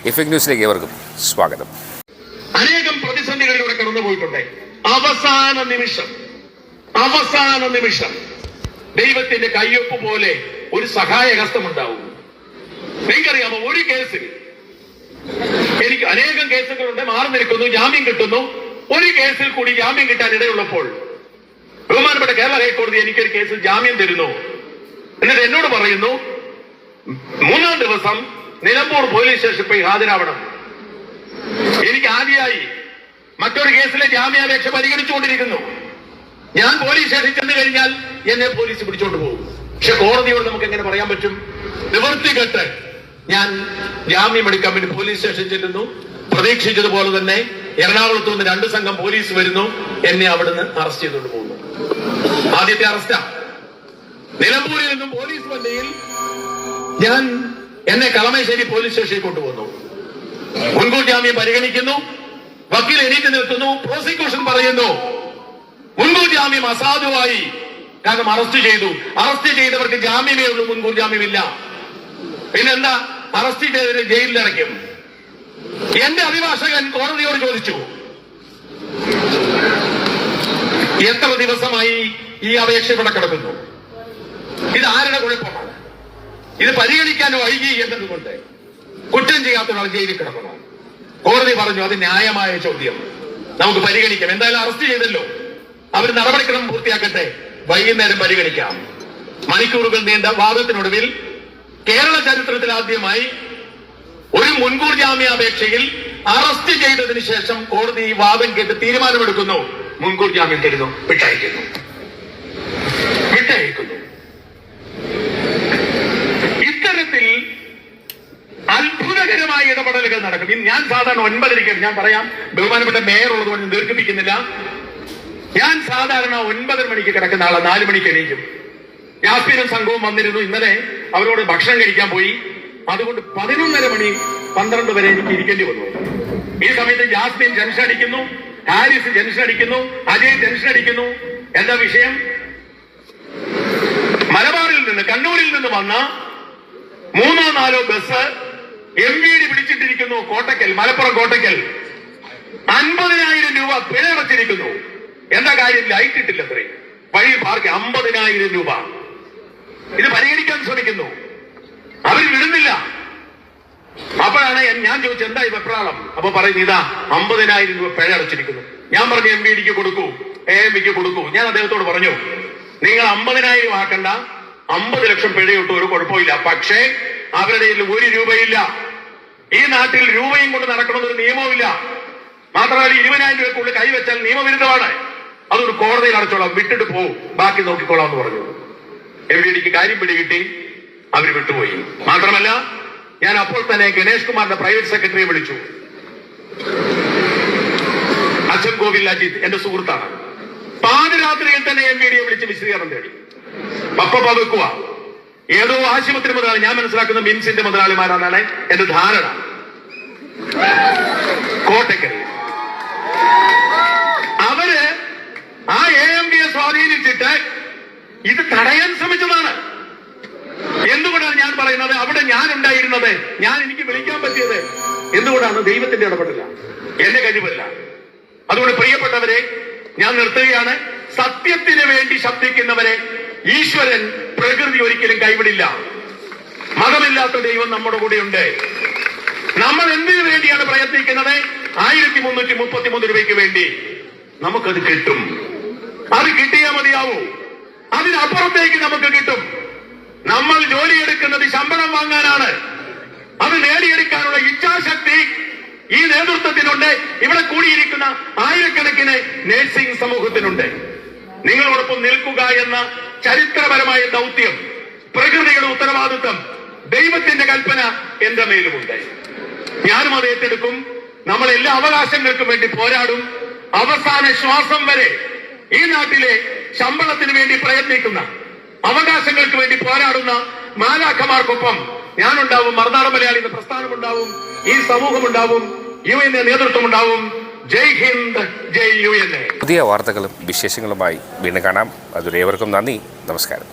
Effect ന്യൂസിലേക്ക് ഏവർക്കും സ്വാഗതം. അനേകം പ്രതിസന്ധികളിലൂടെ കടന്നുപോയിട്ടുണ്ട്. അവസാന നിമിഷം ദൈവത്തിന്റെ കയ്യൊപ്പ് പോലെ ഒരു സഹായ ഹസ്തമുണ്ടാവും. നിങ്ങൾക്കറിയാമോ, ഒരു കേസിൽ എനിക്ക് അനേകം കേസുകളുണ്ട്, മാറി നിൽക്കുന്നു, ജാമ്യം കിട്ടുന്നു. ഒരു കേസിൽ കൂടി ജാമ്യം കിട്ടാൻ ഇടയുള്ളപ്പോൾ ബഹുമാനപ്പെട്ട കേരള ഹൈക്കോടതി എനിക്കൊരു കേസിൽ ജാമ്യം തരുന്നു. എന്നിട്ട് എന്നോട് പറയുന്നു, 3-ാം ദിവസം നിലമ്പൂർ പോലീസ് സ്റ്റേഷനിൽ പോയി ഹാജരാവണം. എനിക്ക് ആദ്യമായി മറ്റൊരു കേസിലെ ജാമ്യാപേക്ഷ പരിഗണിച്ചുകൊണ്ടിരിക്കുന്നു. ഞാൻ പോലീസ് സ്റ്റേഷനിൽ ചെന്ന് കഴിഞ്ഞാൽ എന്നെ പോലീസ് പിടിച്ചോണ്ട് പോകും. പക്ഷെ കോടതിയോട് നമുക്ക് എങ്ങനെ പറയാൻ പറ്റും? നിവൃത്തി കെട്ട് ഞാൻ ജാമ്യം എടുക്കാൻ വേണ്ടി പോലീസ് സ്റ്റേഷനിൽ ചെല്ലുന്നു. പ്രതീക്ഷിച്ചതുപോലെ തന്നെ എറണാകുളത്ത് നിന്ന് 2 സംഘം പോലീസ് വരുന്നു. എന്നെ അവിടുന്ന് അറസ്റ്റ് ചെയ്തുകൊണ്ട് പോകുന്നു. ആദ്യത്തെ അറസ്റ്റാ. നിലമ്പൂരിൽ നിന്നും പോലീസ് വണ്ടിയിൽ എന്നെ കളമശ്ശേരി പോലീസ് സ്റ്റേഷനിൽ കൊണ്ടുപോകുന്നു. മുൻകൂർ ജാമ്യം പരിഗണിക്കുന്നു. വക്കീൽ എണീറ്റ് നിൽക്കുന്നു. പ്രോസിക്യൂഷൻ പറയുന്നു മുൻകൂർ ജാമ്യം അസാധുവായി, കാരണം അറസ്റ്റ് ചെയ്തവർക്ക് ജാമ്യമേ ഉള്ളൂ, മുൻകൂർ ജാമ്യമില്ല. പിന്നെന്താ, അറസ്റ്റ് ചെയ്തവരെ ജയിലിലിറക്കും. എന്റെ അഭിഭാഷകൻ കോടതിയോട് ചോദിച്ചു, എത്ര ദിവസമായി ഈ അപേക്ഷ ഇവിടെ കിടക്കുന്നു? ഇത് ആരുടെ കുഴപ്പമാണ്? ഇത് പരിഗണിക്കാൻ വൈകി എന്നതുകൊണ്ട് കുറ്റം ചെയ്യാത്തവരാൾ ജയിലിൽ കിടക്കണം. കോടതി പറഞ്ഞു, അത് ന്യായമായ ചോദ്യം, നമുക്ക് പരിഗണിക്കാം. എന്തായാലും അറസ്റ്റ് ചെയ്തല്ലോ, അവർ നടപടിക്രമം പൂർത്തിയാക്കട്ടെ, വൈകുന്നേരം പരിഗണിക്കാം. മണിക്കൂറുകൾ നീണ്ട വാദത്തിനൊടുവിൽ കേരള ചരിത്രത്തിൽ ആദ്യമായി ഒരു മുൻകൂർ ജാമ്യാപേക്ഷയിൽ അറസ്റ്റ് ചെയ്തതിനു ശേഷം കോടതി ഈ വാദം കേട്ട് തീരുമാനമെടുക്കുന്നു. മുൻകൂർ ജാമ്യം തരുന്നു, വിട്ടയക്കുന്നു. ഇത്തരത്തിൽ അത്ഭുതകരമായ ഇടപെടലുകൾ നടക്കും. ഞാൻ സാധാരണ 9:30, ഞാൻ പറയാം, ബഹുമാനപ്പെട്ട മേയർ ഉള്ളതുകൊണ്ട് ദീർഘിപ്പിക്കുന്നില്ല. ഞാൻ സാധാരണ 9:30 മണിക്ക് കിടക്കുന്ന ആളെ 4 മണിക്ക് എണീക്കും. യാസ്മീനും സംഘവും വന്നിരുന്നു. ഇന്നലെ അവരോട് ഭക്ഷണം കഴിക്കാൻ പോയി. അതുകൊണ്ട് 11:30 മണി 12 വരെ എനിക്ക് ഇരിക്കേണ്ടി വന്നു. ഈ സമയത്ത് ജാസ്മിൻ ടെൻഷൻ അടിക്കുന്നു, ഹാരിസ് ടെൻഷൻ അടിക്കുന്നു, അജയ് ടെൻഷൻ അടിക്കുന്നു. എന്താ വിഷയം? മലബാറിൽ നിന്ന്, കണ്ണൂരിൽ നിന്ന് വന്ന 3-4 ബസ് MVD പിടിച്ചിട്ടിരിക്കുന്നു. മലപ്പുറം കോട്ടക്കൽ 50,000 രൂപ പിഴ അടച്ചിരിക്കുന്നു. എന്താ കാര്യം? ലൈറ്റ് ഇട്ടില്ല, അത്രയും വഴി പാർക്ക് 50,000 രൂപ. ഇത് പരിഹരിക്കാൻ ശ്രമിക്കുന്നു, അവർ വിടുന്നില്ല. അപ്പോഴാണ് ഞാൻ ചോദിച്ചത്, എന്താ ഈ വെപ്രാളം? അപ്പൊ പറയുന്നു, ഇതാ 50,000 രൂപ പിഴ അടച്ചിരിക്കുന്നു. ഞാൻ പറഞ്ഞു, MVDക്ക് കൊടുക്കൂ, AMVക്ക് കൊടുക്കൂ. ഞാൻ അദ്ദേഹത്തോട് പറഞ്ഞു, നിങ്ങൾ 50,000 ആക്കണ്ട, 50 ലക്ഷം പിഴയിട്ട് ഒരു കുഴപ്പമില്ല. പക്ഷേ അവരുടെ 1 രൂപയില്ല. ഈ നാട്ടിൽ രൂപയും കൊണ്ട് നടക്കണമെന്നൊരു നിയമവുമില്ല. മാത്രമല്ല 20,000 രൂപയ്ക്കുള്ളിൽ കൈവച്ചാൽ നിയമവിരുദ്ധമാണ്. അതൊരു കോടതിയിൽ അടച്ചോളാം, വിട്ടിട്ട് പോകും, ബാക്കി നോക്കിക്കോളാം എന്ന് പറഞ്ഞു. MVDക്ക് കാര്യം പിടികിട്ടി, അവർ വിട്ടുപോയി. മാത്രമല്ല, ഞാൻ അപ്പോൾ തന്നെ ഗണേഷ് കുമാറിന്റെ പ്രൈവറ്റ് സെക്രട്ടറിയെ വിളിച്ചു. അച്ഛൻ ഗോവിൽ അജിത് എന്റെ സുഹൃത്താണ്. പാതിരാത്രിയിൽ തന്നെ MVDയെ വിളിച്ച് വിശദീകരണം തേടി. പപ്പ വെക്കുക, ഏതോ ആശുപത്രി മുതലാളി, ഞാൻ മനസ്സിലാക്കുന്ന മിംസിന്റെ മുതലാളിമാരാണെന്നാണ് എന്റെ ധാരണ. കോട്ടക്കൽ അവര് ആ AMVയെ സ്വാധീനിച്ചിട്ട് ഇത് തടയാൻ ശ്രമിച്ചതാണ്. എന്തുകൊണ്ടാണ് ഞാൻ പറയുന്നത്? അവിടെ ഞാൻ ഉണ്ടായിരുന്നത്, എനിക്ക് വിളിക്കാൻ പറ്റിയത് എന്തുകൊണ്ടാണ്? ദൈവത്തിന്റെ ഇടപെടില്ല, എന്റെ കഴിവല്ല. അതുകൊണ്ട് പ്രിയപ്പെട്ടവരെ, ഞാൻ നിർത്തുകയാണ്. സത്യത്തിന് വേണ്ടി ശബ്ദിക്കുന്നവരെ ഈശ്വരൻ, പ്രകൃതി ഒരിക്കലും കൈവിടില്ല. മതമില്ലാത്ത ദൈവം നമ്മുടെ കൂടെയുണ്ട്. നമ്മൾ എന്തിനു വേണ്ടിയാണ് പ്രയത്നിക്കുന്നത്? 1333 രൂപയ്ക്ക് വേണ്ടി. നമുക്കത് കിട്ടും. അത് കിട്ടിയാൽ മതിയാവൂ. അതിനപ്പുറത്തേക്ക് നമുക്ക് കിട്ടും. നമ്മൾ ജോലിയെടുക്കുന്നത് ശമ്പളം വാങ്ങാനാണ്. അത് നേടിയെടുക്കാനുള്ള ഇച്ഛാശക്തി ഈ നേതൃത്വത്തിനുണ്ട്. ഇവിടെ കൂടിയിരിക്കുന്ന ആയിരക്കണക്കിന് നഴ്സിംഗ് സമൂഹത്തിനുണ്ട്. നിങ്ങളോടൊപ്പം നിൽക്കുക എന്ന ചരിത്രപരമായ ദൗത്യം, പ്രകൃതിയുടെ ഉത്തരവാദിത്വം, ദൈവത്തിന്റെ കൽപ്പന എന്റെ മേലുമുണ്ട്. ഞാനും അത് ഏറ്റെടുക്കും. നമ്മൾ എല്ലാ അവകാശങ്ങൾക്കും വേണ്ടി പോരാടും. അവസാന ശ്വാസം വരെ ഈ നാട്ടിലെ ശമ്പളത്തിന് വേണ്ടി പ്രയത്നിക്കുന്ന, അവകാശങ്ങൾക്ക് വേണ്ടി പോരാടുന്ന മാലാഖമാർക്കൊപ്പം ഞാനുണ്ടാവും. മറുനാടൻ മലയാളി എന്ന പ്രസ്ഥാനമുണ്ടാവും, ഈ സമൂഹമുണ്ടാവും, UN നേതൃത്വമുണ്ടാവും. ജയ് ഹിന്ദ്, ജയ് UN. പുതിയ വാർത്തകളും വിശേഷങ്ങളുമായി വീണ്ടും കാണാം. അതുവരെ ഏവർക്കും നന്ദി, നമസ്കാരം.